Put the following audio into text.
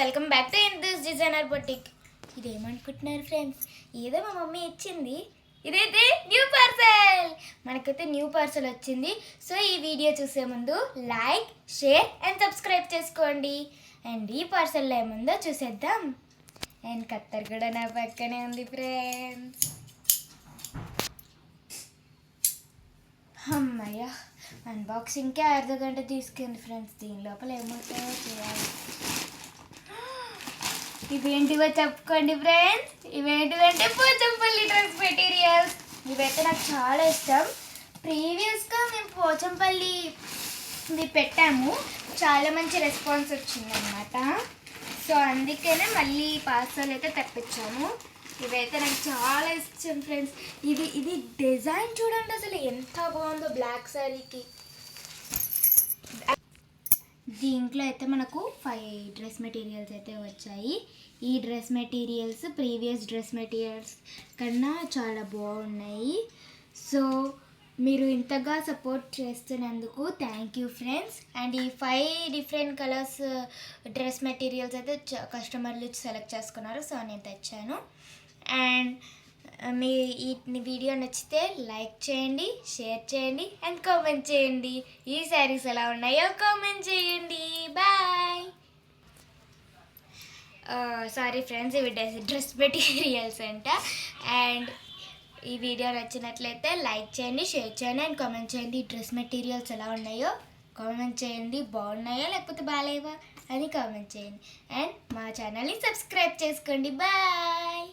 Welcome back to Hindu's designer boutique. ఇదేమనుకుంటున్నారు friends, ఏదో మా మమ్మీ ఇచ్చింది. ఇదైతే న్యూ పార్సల్, మనకైతే న్యూ పార్సల్ వచ్చింది. సో ఈ వీడియో చూసే ముందు లైక్, షేర్ అండ్ సబ్స్క్రైబ్ చేసుకోండి. అండ్ ఈ పార్సల్లో ఏముందో చూసేద్దాం. అండ్ కత్తర్ కూడా నా పక్కనే ఉంది ఫ్రెండ్స్. అమ్మయ్య, అన్బాక్సింగ్కే అర్ధ గంట తీసుకుంది ఫ్రెండ్స్. దీని లోపల ఏమవుతాయో చేయాలి. ఇవేంటివో చెప్పుకోండి ఫ్రెండ్స్. ఇవేంటిదంటే పోచంపల్లి డ్రెస్ మెటీరియల్స్. ఇవైతే నాకు చాలా ఇష్టం. ప్రీవియస్గా మేము పోచంపల్లి ఇది పెట్టాము, చాలా మంచి రెస్పాన్స్ వచ్చిందనమాట. సో అందుకనే మళ్ళీ పార్సల్ అయితే తెప్పించాము. ఇవైతే నాకు చాలా ఇష్టం ఫ్రెండ్స్. ఇది డిజైన్ చూడండి అసలు ఎంత బాగుందో బ్లాక్ శారీకి. దీంట్లో అయితే మనకు 5 డ్రెస్ మెటీరియల్స్ అయితే వచ్చాయి. ఈ dress materials previous dress materials కన్నా చాలా బాగున్నాయి. సో మీరు ఇంతగా సపోర్ట్ చేస్తున్నందుకు థ్యాంక్ యూ ఫ్రెండ్స్. అండ్ ఈ 5 డిఫరెంట్ కలర్స్ డ్రెస్ మెటీరియల్స్ అయితే కస్టమర్లు సెలెక్ట్ చేసుకున్నారు. సో నేను తెచ్చాను. అండ్ మీ ఈ వీడియో నచ్చితే లైక్ చేయండి, షేర్ చేయండి అండ్ కామెంట్ చేయండి. ఈ శారీస్ ఎలా ఉన్నాయో కామెంట్ చేయండి. బాయ్. సారీ ఫ్రెండ్స్, ఇవి డ్రెస్ మెటీరియల్స్ అంట. అండ్ ఈ వీడియో నచ్చినట్లయితే లైక్ చేయండి, షేర్ చేయండి అండ్ కామెంట్ చేయండి. ఈ డ్రెస్ మెటీరియల్స్ ఎలా ఉన్నాయో కామెంట్ చేయండి. బాగున్నాయా లేకపోతే బాగాలేవా అని కామెంట్ చేయండి. అండ్ మా ఛానల్ని సబ్స్క్రైబ్ చేసుకోండి. బాయ్.